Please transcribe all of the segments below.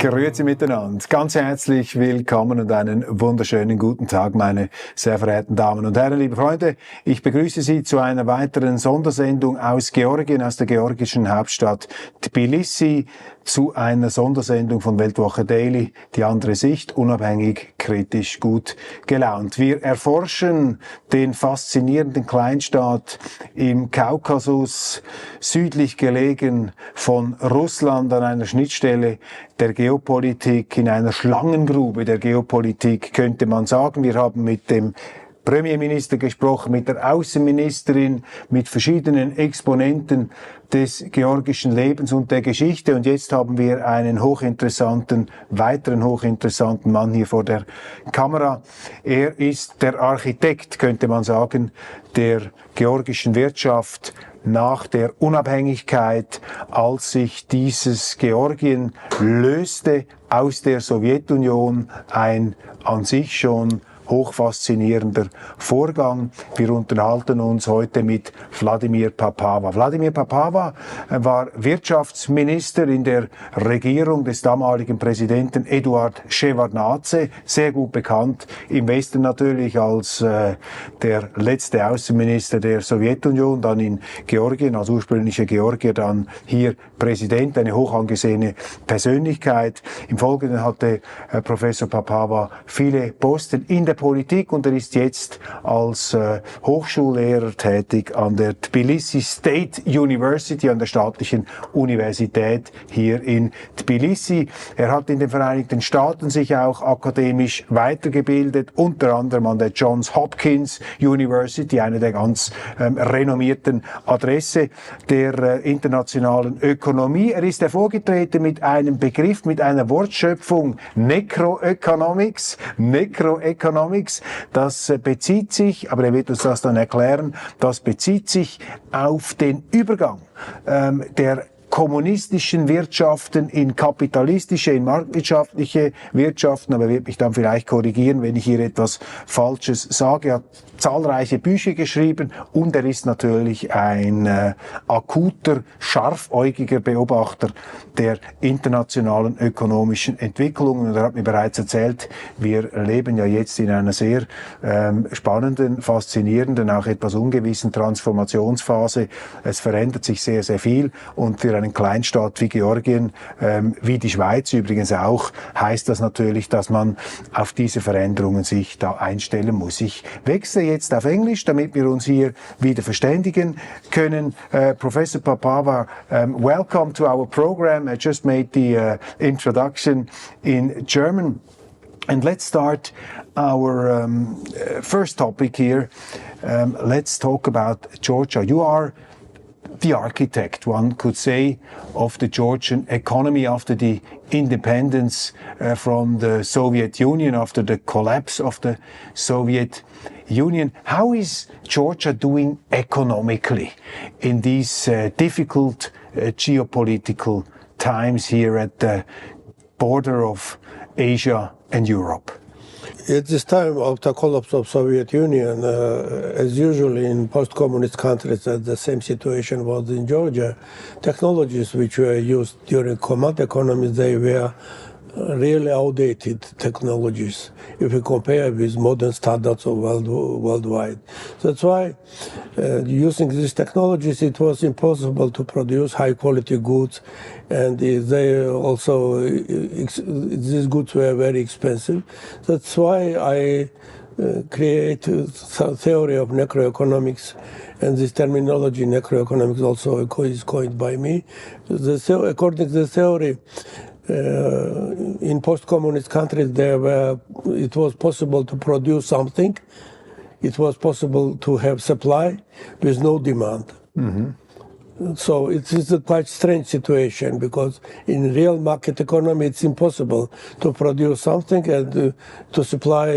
Grüezi miteinander. Ganz herzlich willkommen und einen wunderschönen guten Tag, meine sehr verehrten Damen und Herren, liebe Freunde. Ich begrüße Sie zu einer weiteren Sondersendung aus Georgien, aus der georgischen Hauptstadt Tbilisi, zu einer Sondersendung von Weltwoche Daily, die andere Sicht, unabhängig, kritisch, gut gelaunt. Wir erforschen den faszinierenden Kleinstaat im Kaukasus, südlich gelegen von Russland, an einer Schnittstelle der Geopolitik, in einer Schlangengrube der Geopolitik, könnte man sagen. Wir haben mit dem Premierminister gesprochen, mit der Außenministerin, mit verschiedenen Exponenten des georgischen Lebens und der Geschichte. Und jetzt haben wir einen weiteren hochinteressanten Mann hier vor der Kamera. Er ist der Architekt, könnte man sagen, der georgischen Wirtschaft nach der Unabhängigkeit, als sich dieses Georgien löste aus der Sowjetunion, ein an sich schon hochfaszinierender Vorgang. Wir unterhalten uns heute mit Vladimer Papava. Vladimer Papava war Wirtschaftsminister in der Regierung des damaligen Präsidenten Eduard Shevardnadse, sehr gut bekannt im Westen natürlich als der letzte Außenminister der Sowjetunion, dann in Georgien als ursprünglicher Georgier, dann hier Präsident, eine hoch angesehene Persönlichkeit. Im Folgenden hatte Professor Papava viele Posten in der Politik und er ist jetzt als Hochschullehrer tätig an der Tbilisi State University, an der staatlichen Universität hier in Tbilisi. Er hat in den Vereinigten Staaten sich auch akademisch weitergebildet, unter anderem an der Johns Hopkins University, eine der ganz renommierten Adresse der internationalen Ökonomie. Er ist hervorgetreten mit einem Begriff, mit einer Wortschöpfung Necroeconomics. Das bezieht sich, aber er wird uns das dann erklären, das bezieht sich auf den Übergang der kommunistischen Wirtschaften in kapitalistische, in marktwirtschaftliche Wirtschaften, aber er wird mich dann vielleicht korrigieren, wenn ich hier etwas Falsches sage. Er hat zahlreiche Bücher geschrieben und er ist natürlich ein akuter, scharfäugiger Beobachter der internationalen ökonomischen Entwicklungen. Und er hat mir bereits erzählt, wir leben ja jetzt in einer sehr spannenden, faszinierenden, auch etwas ungewissen Transformationsphase. Es verändert sich sehr, sehr viel und für einen Kleinstaat wie Georgien, wie die Schweiz übrigens auch, heißt das natürlich, dass man auf diese Veränderungen sich da einstellen muss. Ich wechsle jetzt auf Englisch, damit wir uns hier wieder verständigen können. Professor Papava, welcome to our program. I just made the introduction in German. And let's start our first topic here. Let's talk about Georgia. You are the architect, one could say, of the Georgian economy after the independence from the Soviet Union, after the collapse of the Soviet Union. How is Georgia doing economically in these difficult geopolitical times here at the border of Asia and Europe? At this time of the collapse of Soviet Union, as usually in post-communist countries, the same situation was in Georgia. Technologies which were used during command economies, they were really outdated technologies if you compare with modern standards of worldwide. That's why using these technologies, it was impossible to produce high-quality goods, and they also these goods were very expensive. That's why I create a theory of necroeconomics, and this terminology necroeconomics also is coined by me. According to the theory, in post-communist countries, it was possible to produce something. It was possible to have supply with no demand. Mm-hmm. So it is a quite strange situation, because in real market economy it's impossible to produce something and to supply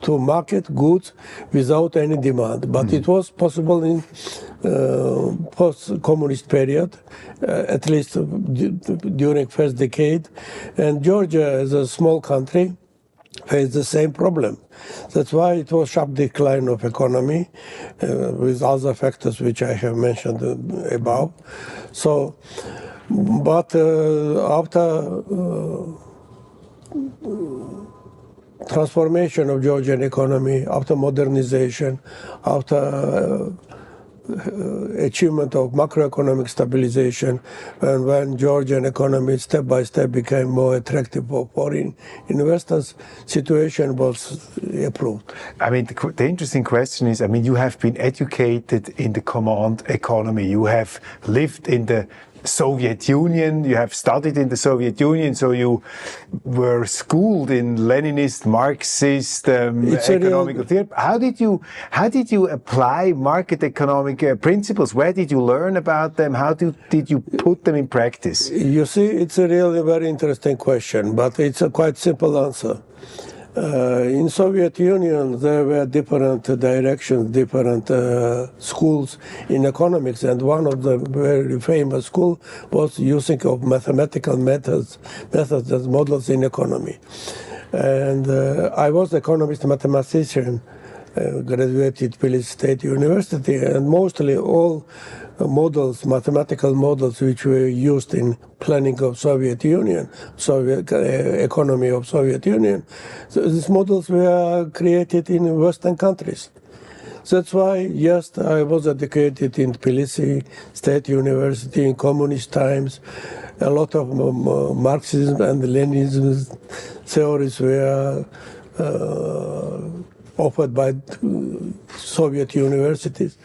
to market goods without any demand. But it was possible in post-communist period, at least during first decade. And Georgia, as a small country, faced the same problem. That's why it was sharp decline of economy with other factors which I have mentioned above. So But after transformation of Georgian economy, after modernization, after achievement of macroeconomic stabilization, and when Georgian economy step by step became more attractive for foreign investors, situation was improved. I mean, the interesting question is, I mean, you have been educated in the command economy. You have lived in the Soviet Union, you have studied in the Soviet Union, so you were schooled in Leninist, Marxist economic theory. How did you apply market economic principles? Where did you learn about them? How did you put them in practice? You see, it's a really very interesting question, but it's a quite simple answer. In Soviet Union, there were different directions, different schools in economics, and one of the very famous school was using of mathematical methods as models in economy. And I was economist mathematician, graduated Tbilisi State University, and mostly all models, mathematical models, which were used in planning of Soviet Union, Soviet economy of Soviet Union. So these models were created in Western countries. That's why, yes, I was educated in Tbilisi State University in communist times. A lot of Marxism and Leninism theories were offered by Soviet universities.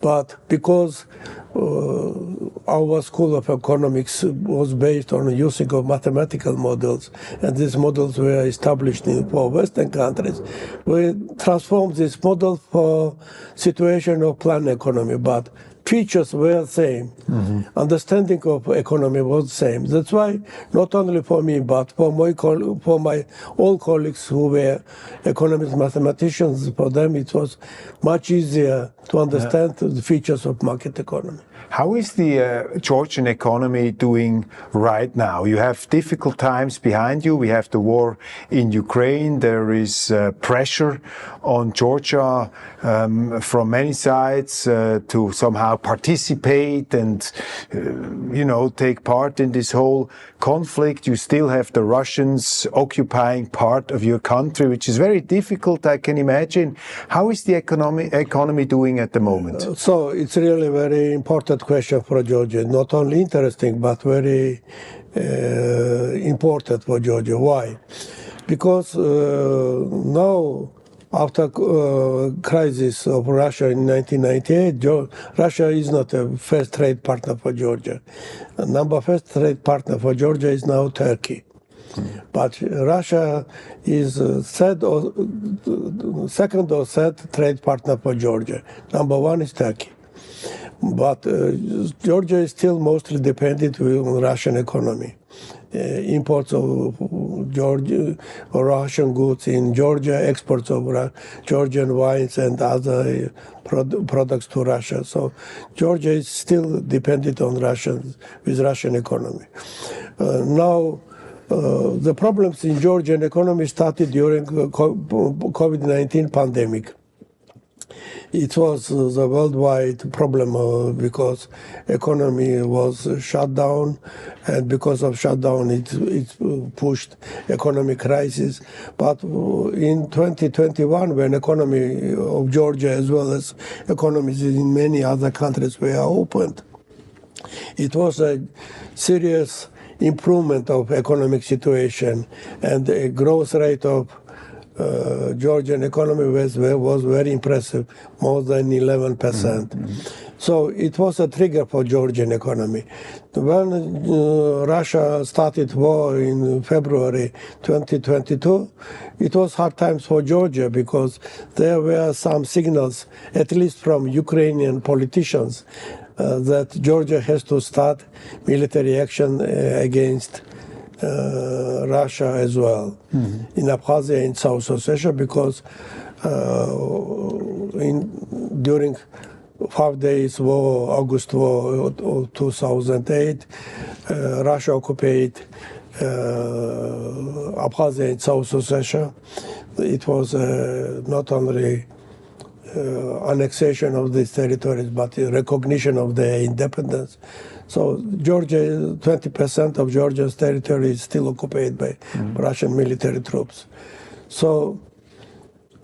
But because our school of economics was based on the using of mathematical models, and these models were established for Western countries, we transformed this model for situation of planned economy, but features were the same. Mm-hmm. Understanding of economy was the same. That's why not only for me, but for my all colleagues who were economists, mathematicians, for them it was much easier to understand the features of market economy. How is the Georgian economy doing right now? You have difficult times behind you. We have the war in Ukraine. There is pressure on Georgia from many sides to somehow participate and, take part in this whole conflict. You still have the Russians occupying part of your country, which is very difficult, I can imagine. How is the economy doing at the moment? So it's really very important question for Georgia. Not only interesting, but very important for Georgia. Why? Because now, after crisis of Russia in 1998, Russia is not a first trade partner for Georgia. First trade partner for Georgia is now Turkey. But Russia is second or third trade partner for Georgia. Number one is Turkey. But Georgia is still mostly dependent on Russian economy. Imports of Russian goods in Georgia, exports of Georgian wines and other products to Russia. So Georgia is still dependent on Russian economy. Now, the problems in Georgian economy started during COVID-19 pandemic. It was the worldwide problem because economy was shut down, and because of shutdown it pushed economic crisis. But in 2021, when economy of Georgia as well as economies in many other countries were opened, it was a serious improvement of economic situation, and the growth rate of Georgian economy was very impressive, more than 11%. Mm-hmm. So it was a trigger for Georgian economy. When Russia started war in February 2022, it was hard times for Georgia because there were some signals, at least from Ukrainian politicians, that Georgia has to start military action against Russia as well, mm-hmm. in Abkhazia, in South Ossetia, because during 5 days war, August war of 2008, Russia occupied Abkhazia and South Ossetia. It was not only annexation of these territories, but recognition of their independence. So Georgia, 20% of Georgia's territory is still occupied by Russian military troops. So,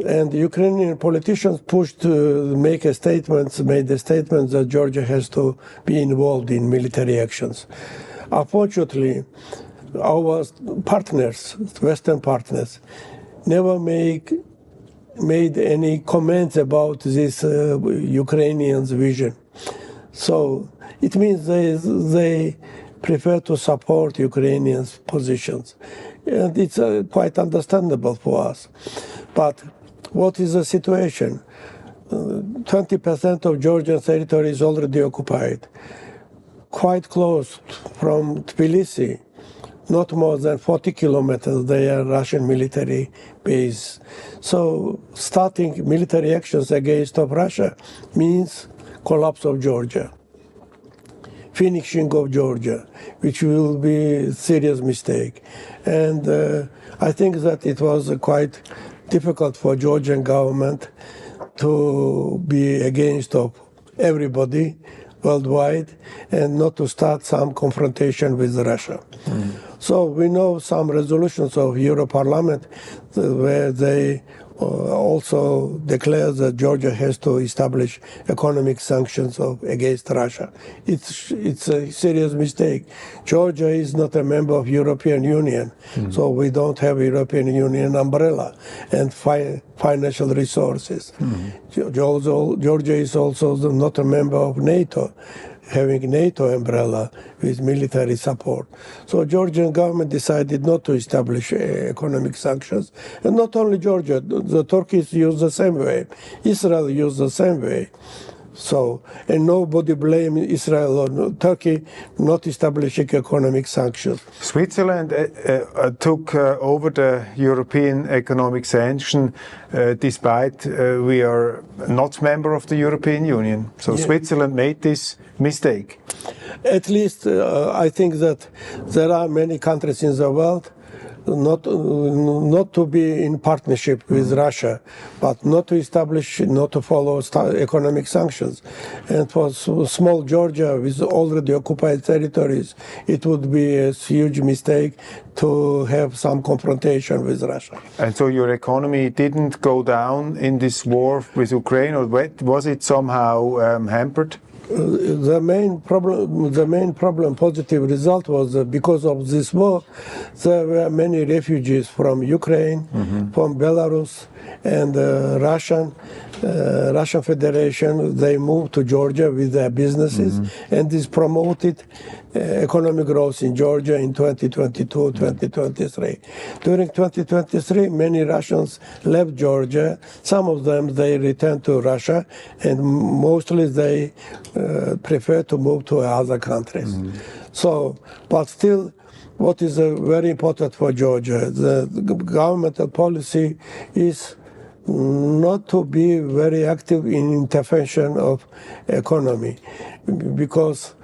and Ukrainian politicians pushed to made the statement that Georgia has to be involved in military actions. Unfortunately, our partners, Western partners, never made any comments about this Ukrainians' vision. So it means they prefer to support Ukrainians' positions. And it's quite understandable for us. But what is the situation? 20% of Georgian territory is already occupied. Quite close from Tbilisi, not more than 40 kilometers, there are Russian military base. So starting military actions against of Russia means collapse of Georgia, finishing of Georgia, which will be a serious mistake. And I think that it was quite difficult for Georgian government to be against of everybody worldwide and not to start some confrontation with Russia. So we know some resolutions of Euro Parliament where they also declare that Georgia has to establish economic sanctions against Russia. It's a serious mistake. Georgia is not a member of European Union, so we don't have European Union umbrella and financial resources. Georgia is also not a member of NATO, having NATO umbrella with military support. So Georgian government decided not to establish economic sanctions. And not only Georgia, the Turkish use the same way. Israel used the same way. So, and nobody blame Israel or Turkey not establishing economic sanctions. Switzerland took over the European economic sanction despite we are not member of the European Union. So yeah. Switzerland made this mistake. At least I think that there are many countries in the world not to be in partnership with Russia, but not to establish, not to follow economic sanctions. And for small Georgia with already occupied territories, it would be a huge mistake to have some confrontation with Russia. And so your economy didn't go down in this war with Ukraine, or was it somehow hampered? The main problem, positive result was that because of this war, there were many refugees from Ukraine, from Belarus, and Russian Federation. They moved to Georgia with their businesses, and this promoted economic growth in Georgia in 2022, 2023. During 2023, many Russians left Georgia. Some of them, they returned to Russia, and mostly they prefer to move to other countries. So, but still, what is very important for Georgia, the governmental policy is not to be very active in intervention of economy, because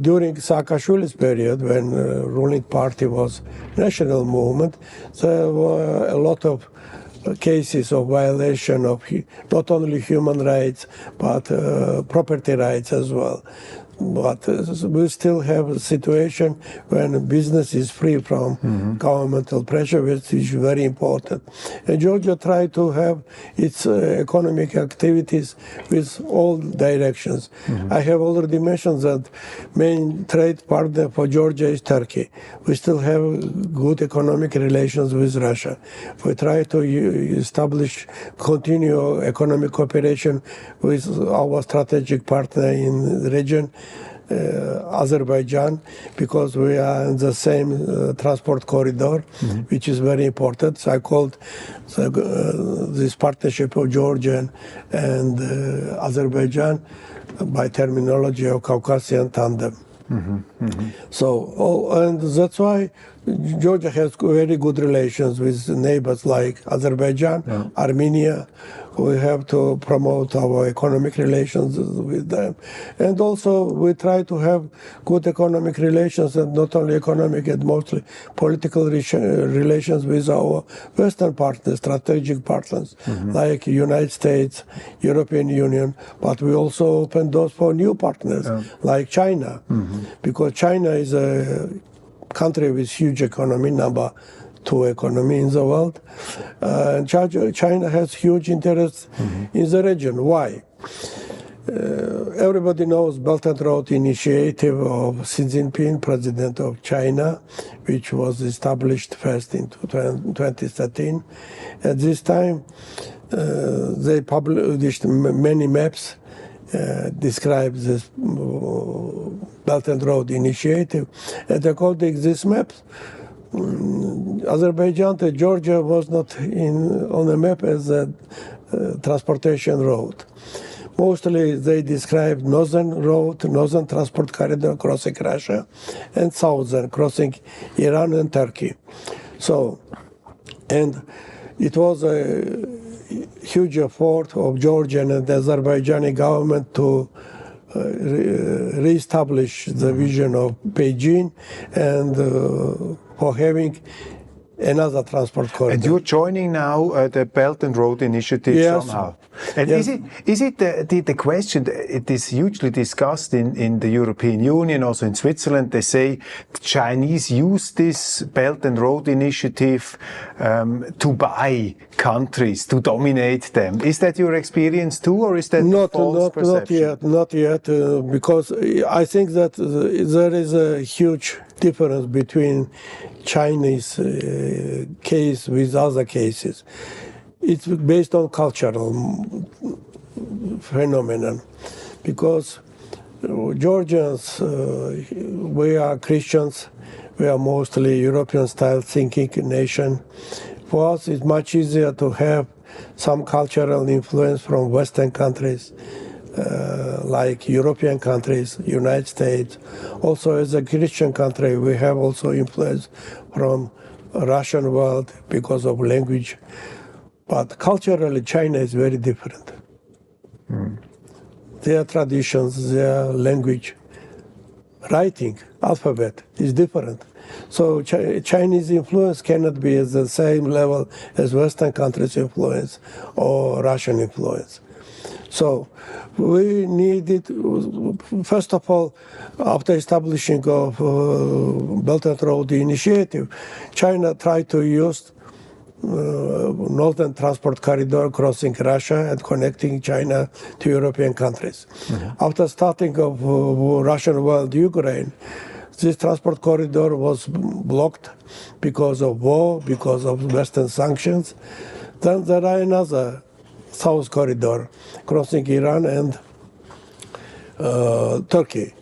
during Saakashvili's period, when ruling party was national movement, there were a lot of cases of violation of not only human rights, but property rights as well. But we still have a situation when business is free from governmental pressure, which is very important. And Georgia tried to have its economic activities with all directions. I have already mentioned that main trade partner for Georgia is Turkey. We still have good economic relations with Russia. We try to continue economic cooperation with our strategic partner in the region, Azerbaijan, because we are in the same transport corridor, which is very important. So I called this partnership of Georgia and Azerbaijan by terminology of Caucasian tandem. So, and that's why Georgia has very good relations with neighbors like Azerbaijan, Armenia. We have to promote our economic relations with them. And also we try to have good economic relations, and not only economic, and mostly political relations with our Western partners, strategic partners, like United States, European Union. But we also open doors for new partners, like China, because China is a country with huge economy, number 2 economy in the world. And China has huge interest in the region. Why? Everybody knows Belt and Road Initiative of Xi Jinping, president of China, which was established first in 2013. At this time, they published many maps describe this Belt and Road Initiative. And according to these maps, Azerbaijan to Georgia was not on the map as a transportation road. Mostly they described northern road, northern transport corridor crossing Russia, and southern crossing Iran and Turkey. So, and it was a huge effort of Georgian and Azerbaijani government to re-establish the vision of Beijing and for having another transport corridor. And you're joining now the Belt and Road Initiative somehow. And is it the question, it is hugely discussed in the European Union, also in Switzerland, they say the Chinese use this Belt and Road Initiative to buy countries, to dominate them. Is that your experience too, or is that false perception? Not yet, because I think that there is a huge difference between Chinese case with other cases. It's based on cultural phenomenon, because Georgians, we are Christians, we are mostly European-style thinking nation. For us, it's much easier to have some cultural influence from Western countries, like European countries, United States. Also, as a Christian country, we have also influence from Russian world because of language. But culturally, China is very different. Their traditions, their language, writing, alphabet is different. So Chinese influence cannot be at the same level as Western countries' influence or Russian influence. So we needed, first of all, after establishing of Belt and Road Initiative, China tried to use northern transport corridor crossing Russia and connecting China to European countries. After starting of Russian world Ukraine, this transport corridor was blocked because of war, because of Western sanctions. Then there are another south corridor crossing Iran and Turkey.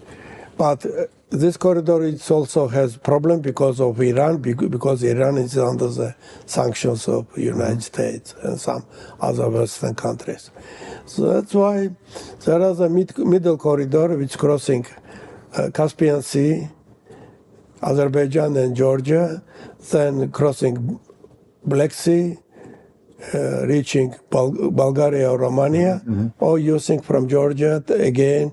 But this corridor it also has problem because of Iran, because Iran is under the sanctions of the United States and some other Western countries. So that's why there is a middle corridor which crossing Caspian Sea, Azerbaijan and Georgia, then crossing Black Sea, reaching Bulgaria or Romania, or using from Georgia again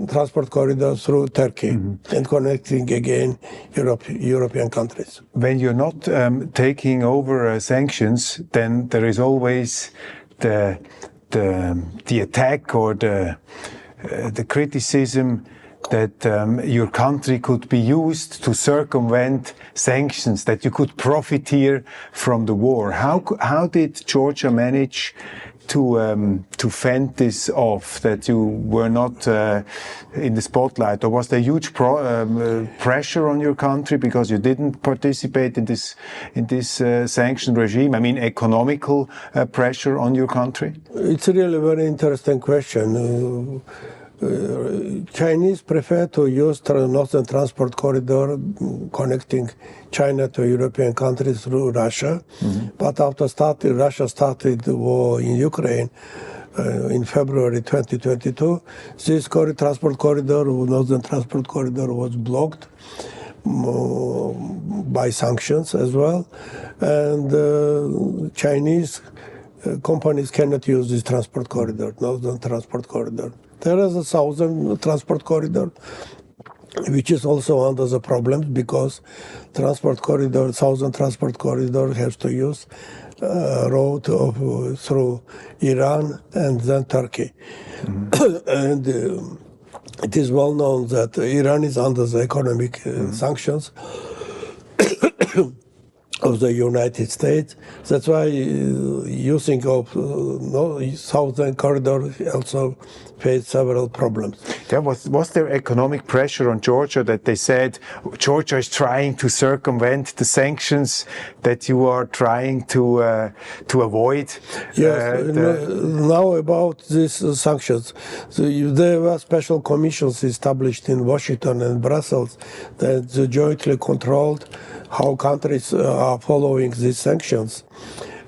transport corridor through Turkey and connecting again European countries. When you're not taking over sanctions, then there is always the attack or the criticism that your country could be used to circumvent sanctions, that you could profiteer from the war. How did Georgia manage to fend this off, that you were not in the spotlight? Or was there huge pressure on your country because you didn't participate in this sanction regime? I mean, economical pressure on your country? It's really a very interesting question. Chinese prefer to use northern transport corridor connecting China to European countries through Russia. But after Russia started the war in Ukraine in February 2022, this transport corridor, northern transport corridor, was blocked. by sanctions as well, and Chinese companies cannot use this transport corridor, northern transport corridor. There is a southern transport corridor, which is also under the problems because southern transport corridor has to use road through Iran and then Turkey. And it is well known that Iran is under the economic sanctions of the United States. That's why using of southern corridor also faced several problems. Was there economic pressure on Georgia that they said Georgia is trying to circumvent the sanctions that you are trying to avoid? Yes, now about these sanctions. So there were special commissions established in Washington and Brussels that jointly controlled how countries are following these sanctions.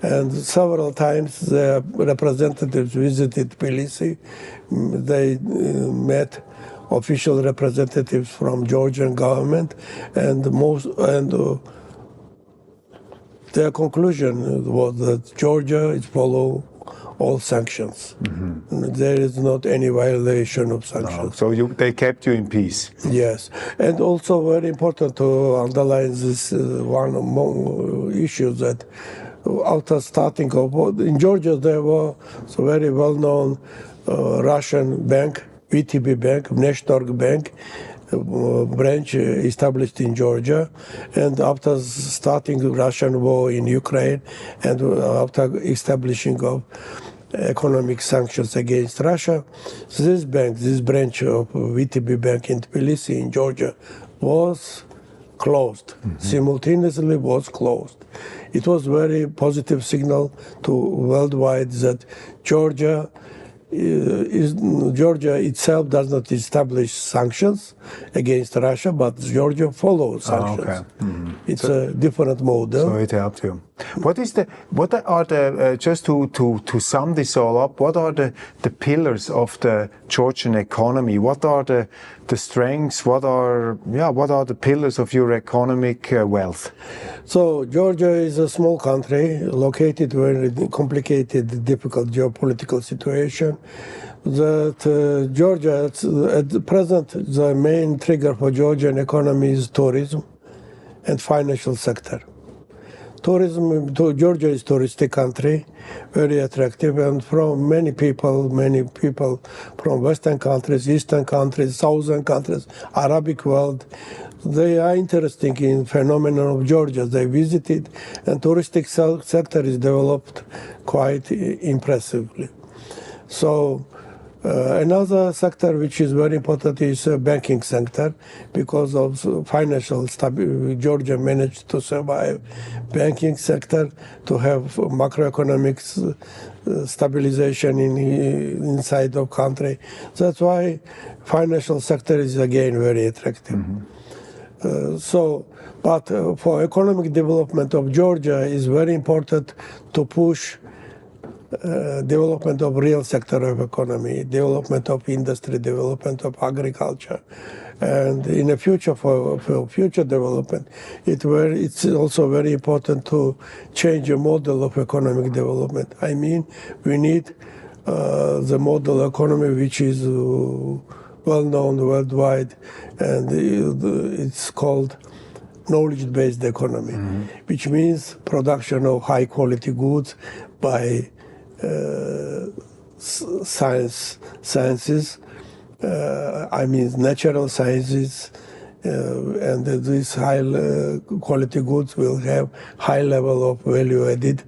And several times the representatives visited Tbilisi. They met official representatives from Georgian government, and their conclusion was that Georgia is follow all sanctions. There is not any violation of sanctions. No. So they kept you in peace. Yes, and also very important to underline this one issue that after starting of in Georgia there was a very well-known Russian bank, VTB Bank, Neshtorg Bank, branch established in Georgia, and after starting the Russian war in Ukraine and after establishing of economic sanctions against Russia, this branch of VTB Bank in Tbilisi in Georgia was closed, simultaneously was closed. It was very positive signal to worldwide that Georgia itself does not establish sanctions against Russia, but Georgia follows sanctions. It's a different model. So it helped you. Just to sum this all up, what are the pillars of the Georgian economy? What are the strengths? What are the pillars of your economic wealth? So Georgia is a small country located in a complicated, difficult geopolitical situation. That Georgia, at the present, the main trigger for Georgian economy is tourism and financial sector. Tourism, Georgia is a touristic country, very attractive, and from many people from Western countries, Eastern countries, Southern countries, Arabic world, they are interested in phenomenon of Georgia. They visited, and touristic sector is developed quite impressively. So another sector which is very important is banking sector. Because of financial stability, Georgia managed to survive banking sector, to have macroeconomic stabilization inside of country. That's why financial sector is again very attractive. But for economic development of Georgia, is very important to push development of real sector of economy, development of industry, development of agriculture, and in the future for future development, it's also very important to change the model of economic development. I mean, we need the model economy which is well known worldwide, and it's called knowledge-based economy, which means production of high-quality goods by sciences, I mean natural sciences, and these high quality goods will have high level of value added,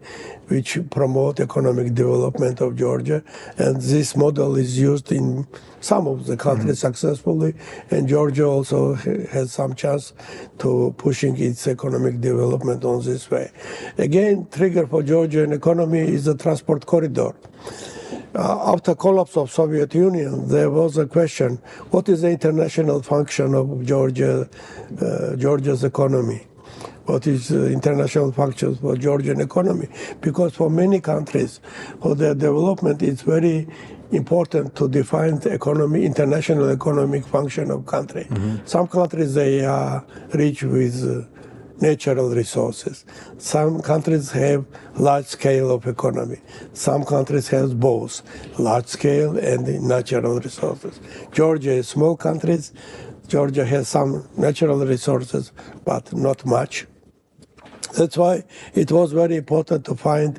which promote economic development of Georgia. And this model is used in some of the countries successfully, and Georgia also has some chance to pushing its economic development on this way. Again, trigger for Georgian economy is the transport corridor. After collapse of Soviet Union, there was a question: what is the international function of Georgia's economy? What is the international function for Georgian economy? Because for many countries, for their development, it's very important to define the economy, international economic function of country. Some countries, they are rich with natural resources. Some countries have large scale of economy. Some countries have both large scale and natural resources. Georgia is small country. Georgia has some natural resources, but not much. That's why it was very important to find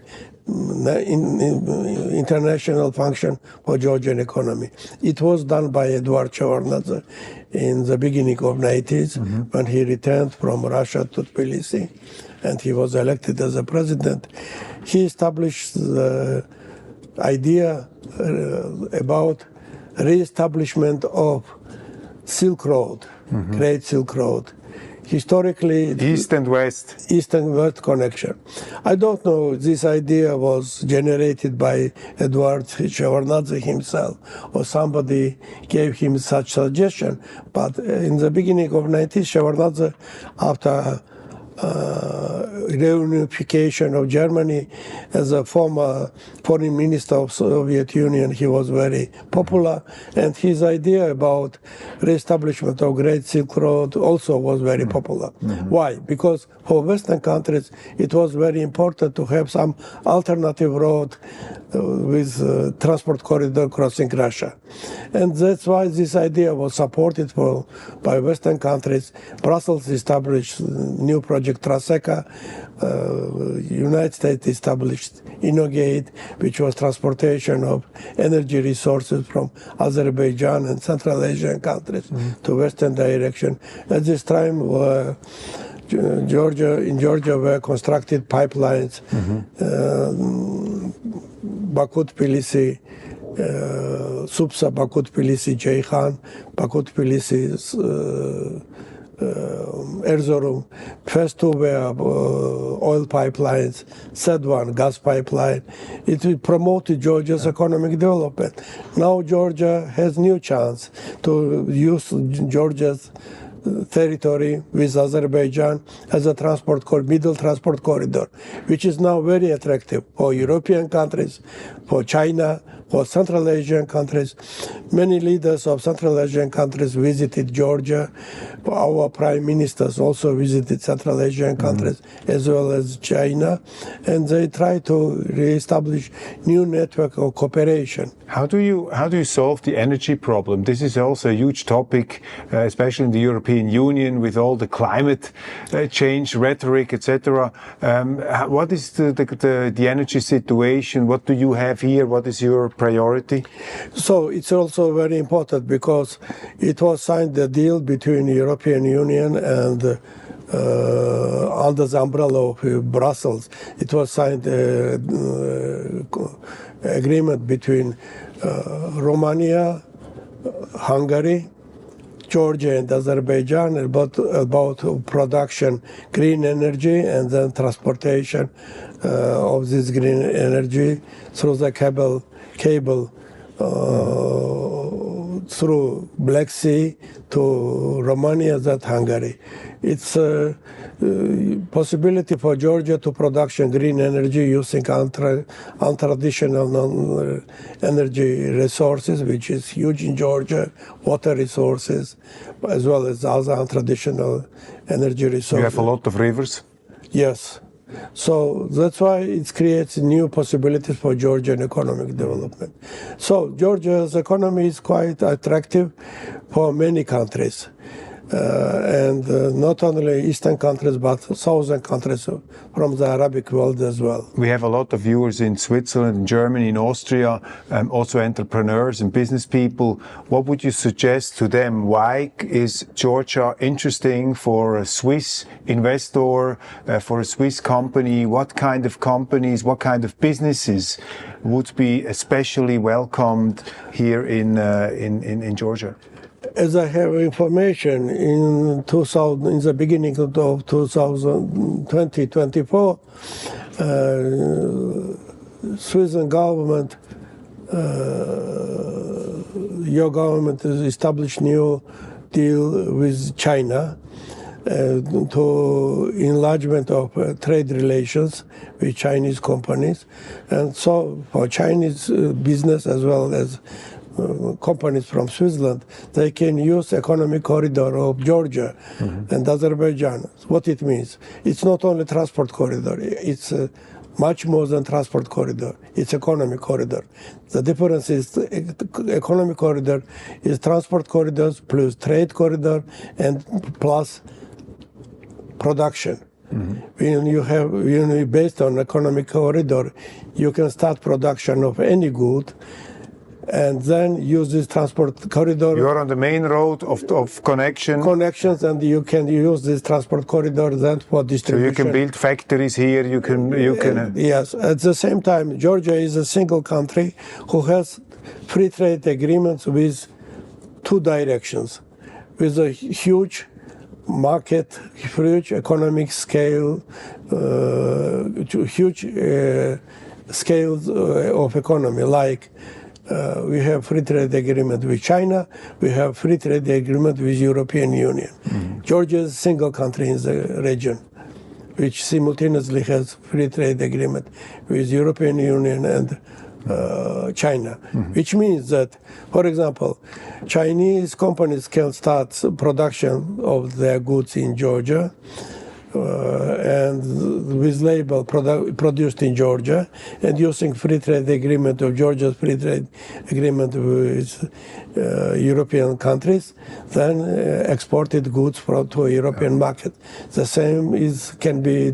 international function for Georgian economy. It was done by Eduard Shevardnadze in the beginning of 90s when he returned from Russia to Tbilisi and he was elected as a president. He established the idea about re-establishment of Silk Road, Great Silk Road. Historically, East and West connection. I don't know, this idea was generated by Eduard Shevardnadze himself or somebody gave him such suggestion. But in the beginning of 90s, Shevardnadze, after reunification of Germany, as a former foreign minister of Soviet Union, he was very popular, and his idea about re-establishment of Great Silk Road also was very popular. Why? Because for Western countries, it was very important to have some alternative road with transport corridor crossing Russia. And that's why this idea was supported by Western countries. Brussels established new project Traseka. United States established Inogate, which was transportation of energy resources from Azerbaijan and Central Asian countries to Western direction. At this time, in Georgia were constructed pipelines, Baku-Tbilisi, Supsa, Baku-Tbilisi, Ceyhan, Baku-Tbilisi, Erzurum. First two were oil pipelines, third one gas pipeline. It promoted Georgia's economic development. Now Georgia has new chance to use Georgia's territory with Azerbaijan as a middle transport corridor, which is now very attractive for European countries, for China, for Central Asian countries. Many leaders of Central Asian countries visited Georgia. Our prime ministers also visited Central Asian countries as well as China, and they try to re-establish new network of cooperation. How do you solve the energy problem? This is also a huge topic, especially in the European Union, with all the climate change rhetoric, etc. What is the energy situation? What do you have here? What is your priority? So it's also very important because it was signed a deal between the European Union and under the umbrella of Brussels. It was signed agreement between Romania, Hungary, Georgia and Azerbaijan about production green energy and then transportation of this green energy through the cable through Black Sea to Romania, that Hungary. It's a possibility for Georgia to production green energy using untraditional energy resources, which is huge in Georgia, water resources, as well as other untraditional energy resources. You have a lot of rivers? Yes. So that's why it creates new possibilities for Georgian economic development. So Georgia's economy is quite attractive for many countries. And not only Eastern countries, but Southern countries from the Arabic world as well. We have a lot of viewers in Switzerland, in Germany, in Austria, also entrepreneurs and business people. What would you suggest to them? Why is Georgia interesting for a Swiss investor, for a Swiss company? What kind of companies, what kind of businesses would be especially welcomed here in Georgia? As I have information, in the beginning of 2024, Swiss government, your government has established new deal with China. to enlargement of trade relations with Chinese companies. And so for Chinese business as well as companies from Switzerland, they can use economic corridor of Georgia and Azerbaijan. What it means? It's not only transport corridor. It's much more than transport corridor. It's economic corridor. The difference is the economic corridor is transport corridors plus trade corridor and plus production. When you based on economic corridor, you can start production of any good and then use this transport corridor. You are on the main road of connections, and you can use this transport corridor then for distribution. So you can build factories here. You can. Yes. At the same time, Georgia is a single country who has free trade agreements with two directions, with a huge market, huge economic scale, huge scales of economy, like we have free trade agreement with China, we have free trade agreement with European Union. Georgia is a single country in the region, which simultaneously has free trade agreement with European Union and China, which means that, for example, Chinese companies can start production of their goods in Georgia and with label produced in Georgia and using free trade agreement of Georgia's free trade agreement with European countries, then exported goods to a European market. The same can be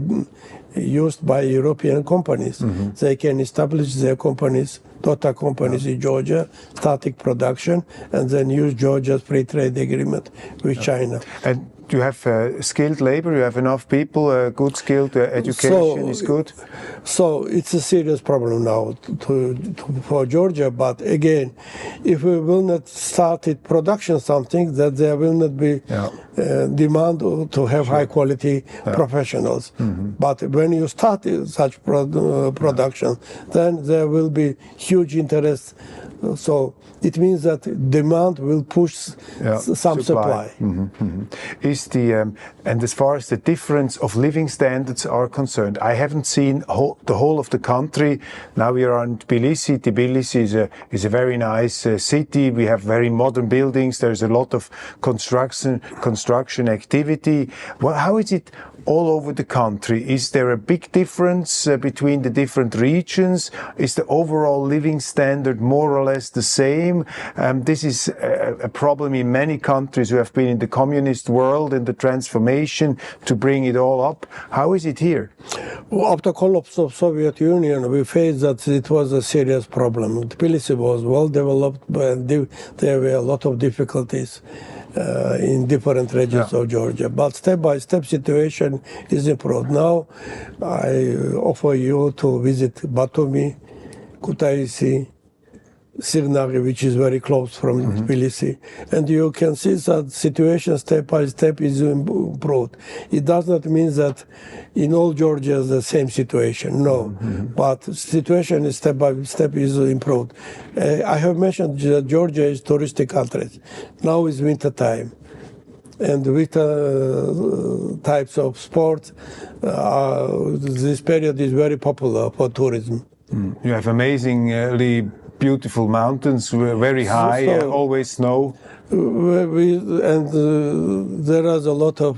used by European companies. They can establish their companies, daughter companies in Georgia, starting production, and then use Georgia's free trade agreement with China. And you have skilled labor, you have enough people, good skilled, education is good? So it's a serious problem now for Georgia, but again, if we will not start production something, that there will not be demand to have high quality professionals. But when you start such production, then there will be huge interest. So it means that demand will push some supply. Is the and as far as the difference of living standards are concerned, I haven't seen the whole of the country. Now we are in Tbilisi. Tbilisi is a very nice city. We have very modern buildings. There's a lot of construction activity. Well, how is it all over the country? Is there a big difference between the different regions? Is the overall living standard more or less the same? This is a problem in many countries who have been in the communist world and the transformation to bring it all up. How is it here? Well, after collapse of Soviet Union, we faced that it was a serious problem. Tbilisi was well developed, but there were a lot of difficulties in different regions of Georgia. But step by step situation is improved. Now I offer you to visit Batumi, Kutaisi, Sirnari, which is very close from Tbilisi, and you can see that situation step by step is improved. It does not mean that in all Georgia is the same situation, no, but situation is step by step is improved. I have mentioned that Georgia is touristic country. Now is winter time, and winter types of sports, this period is very popular for tourism. You have amazingly beautiful mountains, very high, always snow. And there is a lot of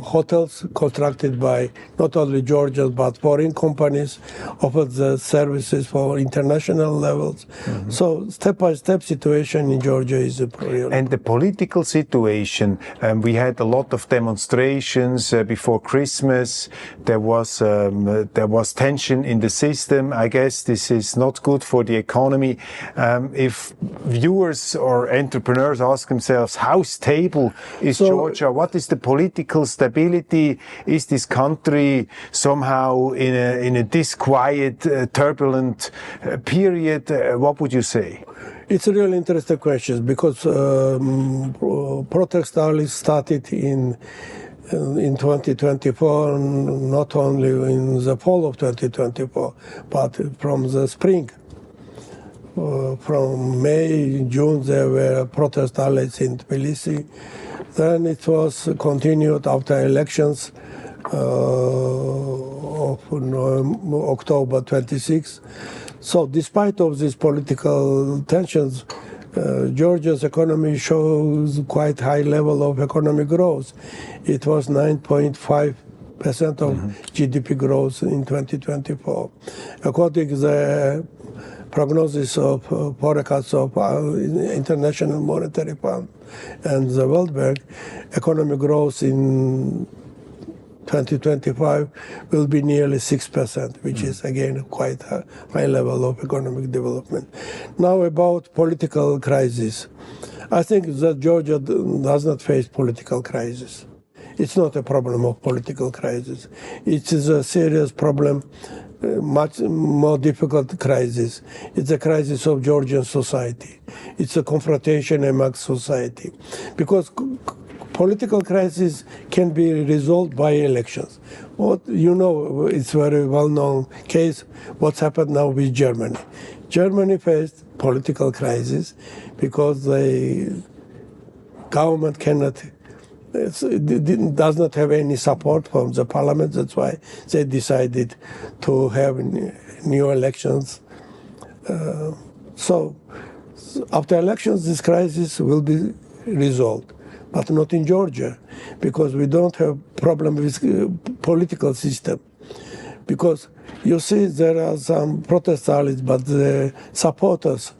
hotels constructed by not only Georgians but foreign companies, offer the services for international levels. So step by step situation in Georgia is a priority. And the political situation, we had a lot of demonstrations before Christmas. There was tension in the system. I guess this is not good for the economy. If viewers or entrepreneurs ask themselves, how stable is Georgia? What is the political stability? Is this country somehow in a disquiet, turbulent period? What would you say? It's a really interesting question because protests only started in 2024, not only in the fall of 2024, but from the spring. from May, June, there were protest rallies in Tbilisi. Then it was continued after elections of October 26. So despite of these political tensions, Georgia's economy shows quite high level of economic growth. It was 9.5% of GDP growth in 2024. According to the prognosis of forecasts of International Monetary Fund and the World Bank, economic growth in 2025 will be nearly 6%, which is again quite a high level of economic development. Now about political crisis. I think that Georgia does not face political crisis. It's not a problem of political crisis. It is a serious problem, much more difficult crisis. It's a crisis of Georgian society. It's a confrontation among society. Because political crisis can be resolved by elections. What you know, it's very well-known case, what's happened now with Germany. Germany faced political crisis because the government does not have any support from the parliament. That's why they decided to have new elections. So after elections, this crisis will be resolved. But not in Georgia, because we don't have problem with political system. Because you see there are some protest rallies, but the supporters,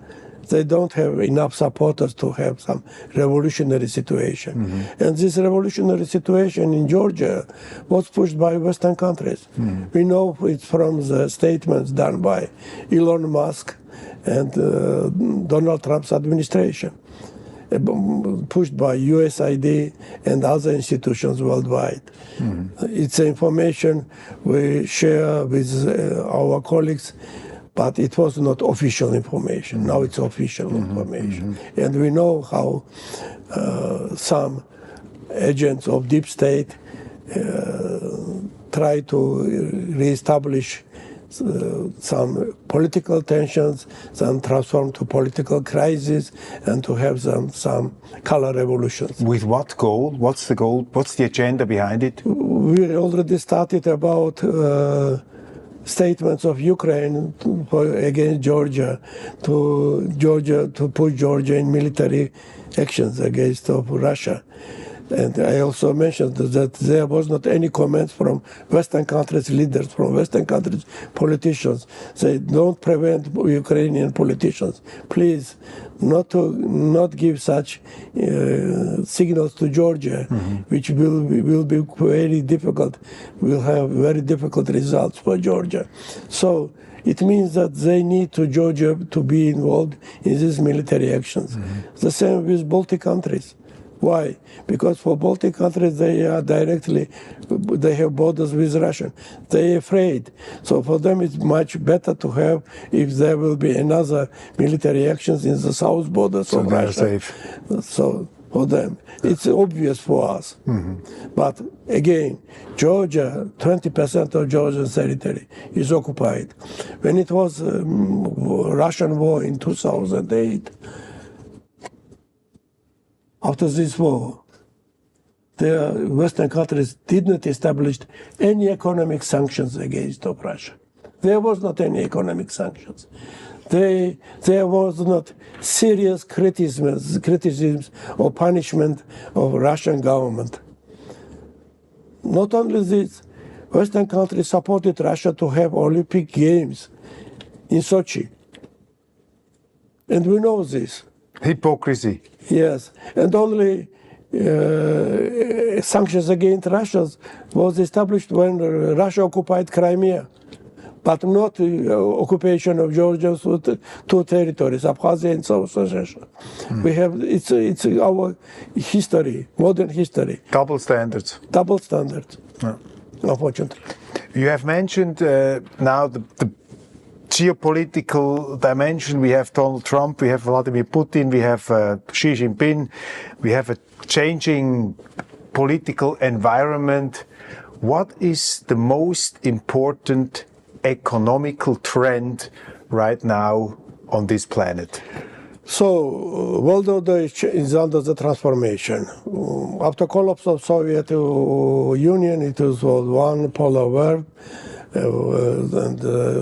they don't have enough supporters to have some revolutionary situation. And this revolutionary situation in Georgia was pushed by Western countries. We know it from the statements done by Elon Musk and Donald Trump's administration, pushed by USAID and other institutions worldwide. It's information we share with our colleagues, but it was not official information. Now it's official information. And we know how some agents of deep state try to reestablish some political tensions, some transform to political crisis, and to have some color revolutions. With what goal? What's the goal? What's the agenda behind it? We already started about statements of Ukraine against Georgia, to put Georgia in military actions against of Russia. And I also mentioned that there was not any comments from Western countries leaders, from Western countries politicians. They don't prevent Ukrainian politicians. Please, not give such signals to Georgia, which will be very difficult. Will have very difficult results for Georgia. So it means that they need Georgia to be involved in these military actions. The same with Baltic countries. Why? Because for Baltic countries, they have borders with Russia. They're afraid. So for them, it's much better to have, if there will be another military actions in the south borders of Russia. Safe. So for them, it's obvious for us. But again, Georgia, 20% of Georgian territory is occupied. When it was Russian war in 2008, after this war, the Western countries did not establish any economic sanctions against Russia. There was not any economic sanctions. There was not serious criticisms or punishment of Russian government. Not only this, Western countries supported Russia to have Olympic Games in Sochi. And we know this. Hypocrisy. Yes, and only sanctions against Russia was established when Russia occupied Crimea, but not occupation of Georgia's two territories, Abkhazia and South Ossetia. We have it's our history, modern history. Double standards. Double standards. Yeah. Unfortunately. You have mentioned now the geopolitical dimension. We have Donald Trump, we have Vladimir Putin, we have Xi Jinping, we have a changing political environment. What is the most important economical trend right now on this planet? So, world order is under the transformation. After collapse of Soviet Union, it was one polar world, and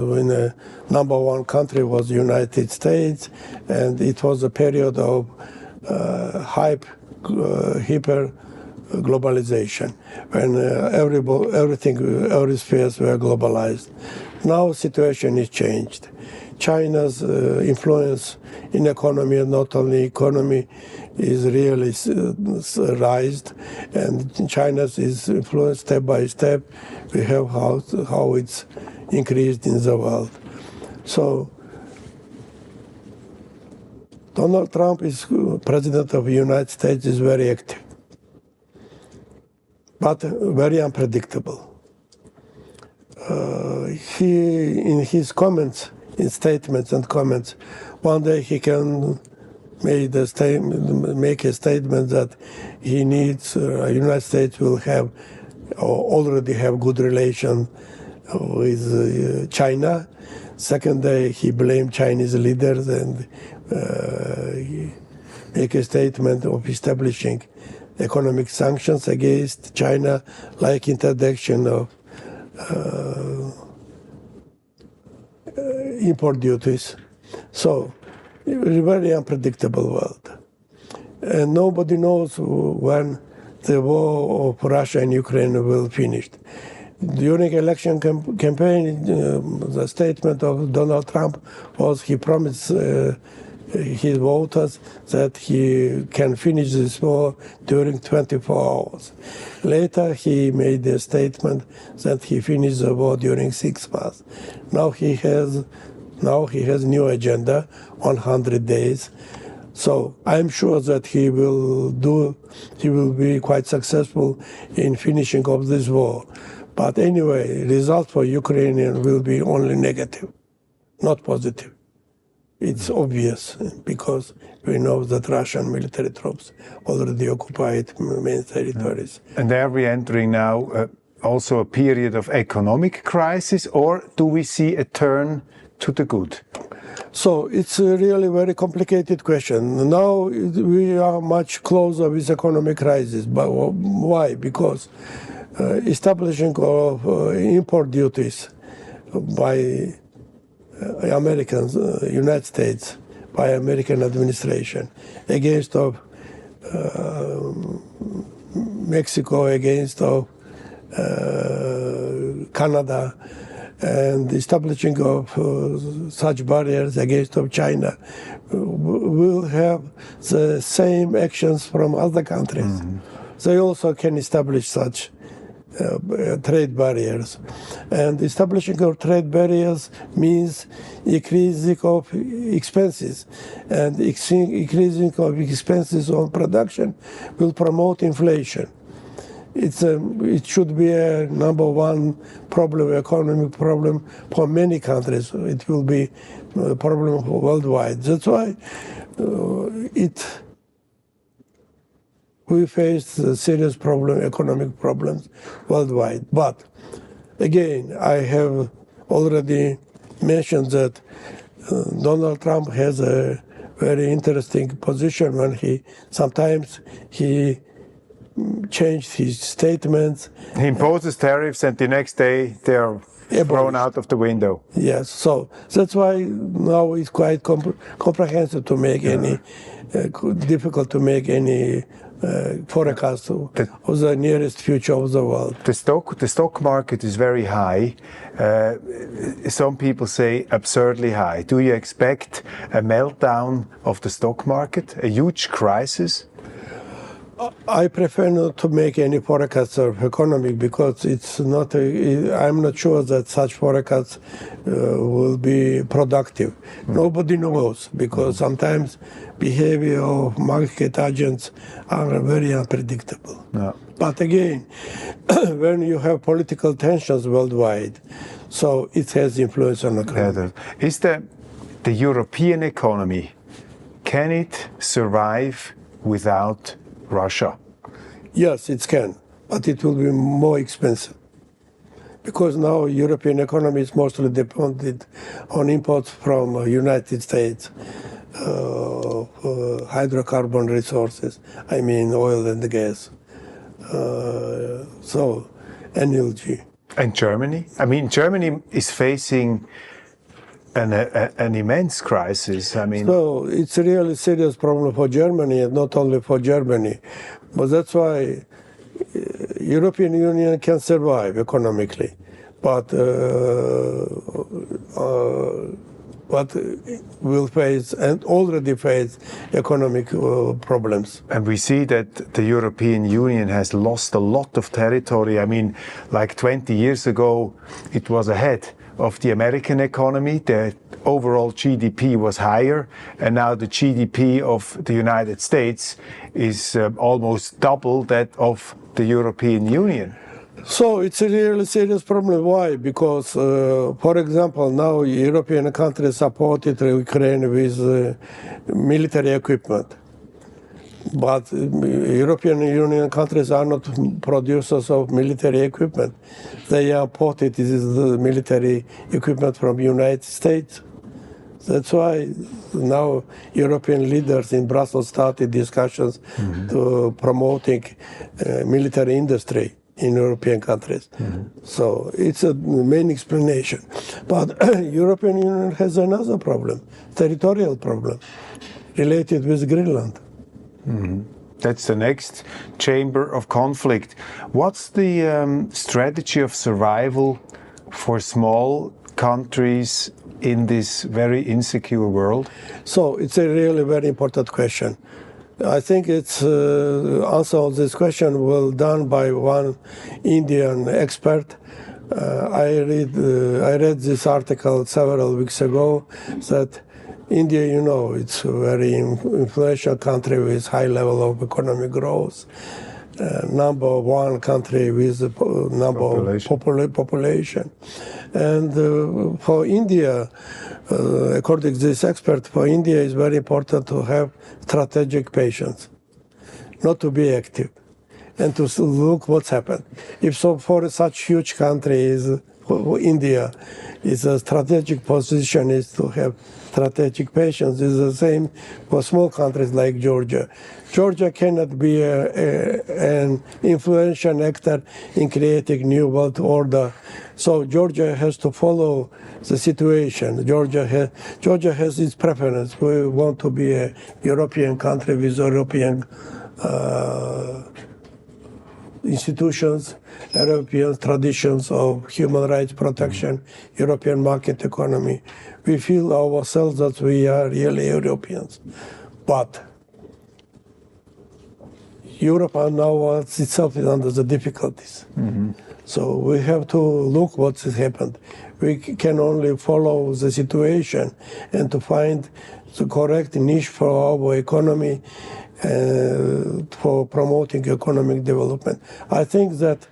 when the number one country was United States, and it was a period of hyper globalization, when every spheres were globalized. Now situation is changed. China's influence in economy, and not only economy, is really rised, and China's is influence step by step. We have how it's increased in the world. So Donald Trump is president of the United States, is very active, but very unpredictable. He, in his comments, in statements and comments, one day he can make a statement that he needs, United States will have, or already have good relations with China. Second day he blamed Chinese leaders and he make a statement of establishing economic sanctions against China, like introduction of import duties. So it's a very unpredictable world. And nobody knows when the war of Russia and Ukraine will finish. During election campaign, the statement of Donald Trump was he promised his voters that he can finish this war during 24 hours. Later, he made a statement that he finished the war during 6 months. Now he has new agenda, 100 days. So I'm sure that he will be quite successful in finishing of this war. But anyway, result for Ukrainian will be only negative, not positive. It's obvious because we know that Russian military troops already occupied main territories. And are we entering now also a period of economic crisis, or do we see a turn to the good? So it's a really very complicated question. Now we are much closer with economic crisis. But why? Because establishing of import duties by Americans, United States, by American administration against of Mexico, against of Canada, and establishing of such barriers against of China will have the same actions from other countries. Mm-hmm. They also can establish such trade barriers. And establishing of trade barriers means increasing of expenses. And increasing of expenses on production will promote inflation. It should be a number one problem, economic problem for many countries. It will be a problem worldwide. That's why we face serious problem, economic problems worldwide. But again, I have already mentioned that Donald Trump has a very interesting position when sometimes he changed his statements. He imposes tariffs and the next day they are thrown out of the window. Yes, so that's why now it's quite comprehensive to make any, difficult to make any forecast of the nearest future of the world. The stock market is very high. Some people say absurdly high. Do you expect a meltdown of the stock market, a huge crisis? I prefer not to make any forecasts of economy because it's not. I'm not sure that such forecasts will be productive. Nobody knows because sometimes behavior of market agents are very unpredictable. No. But again, when you have political tensions worldwide, so it has influence on the economy. Is the European economy, can it survive without Russia? Yes, it can, but it will be more expensive because now European economy is mostly dependent on imports from United States, hydrocarbon resources, I mean oil and gas, so energy. And Germany? I mean, Germany is facing an immense crisis. I mean, so it's a really serious problem for Germany, and not only for Germany, but that's why European Union can survive economically, but will face and already face economic problems. and we see that the European Union has lost a lot of territory. I mean, like 20 years ago, it was ahead of the American economy. The overall GDP was higher, and now the GDP of the United States is almost double that of the European Union. So it's a really serious problem. Why? Because, for example, now European countries supported Ukraine with military equipment. But European Union countries are not producers of military equipment. They imported this military equipment from the United States. That's why now European leaders in Brussels started discussions to promoting military industry in European countries. So it's a main explanation. But European Union has another problem, territorial problem, related with Greenland. That's the next chamber of conflict. What's the strategy of survival for small countries in this very insecure world? So it's a really very important question. I think it's answer of this question well done by one Indian expert. I read this article several weeks ago that India, you know, it's a very influential country with high level of economic growth. Number one country with the number of population. And for India, according to this expert, for India it's very important to have strategic patience, not to be active, and to look what's happened. If so, for such huge country as India, is a strategic position is to have strategic patience. It's the same for small countries like Georgia. Georgia cannot be an influential actor in creating new world order. So Georgia has to follow the situation. Georgia has its preference. We want to be a European country with European institutions, European traditions of human rights protection, European market economy. We feel ourselves that we are really Europeans. But Europe now itself is under the difficulties. So we have to look what has happened. We can only follow the situation and to find the correct niche for our economy for promoting economic development. I think that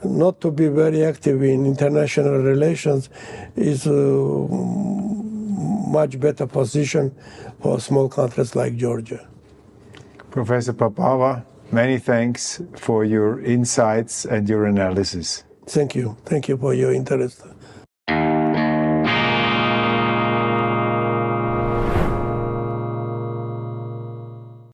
not to be very active in international relations is a much better position for small countries like Georgia. Professor Papava, many thanks for your insights and your analysis. Thank you. Thank you for your interest.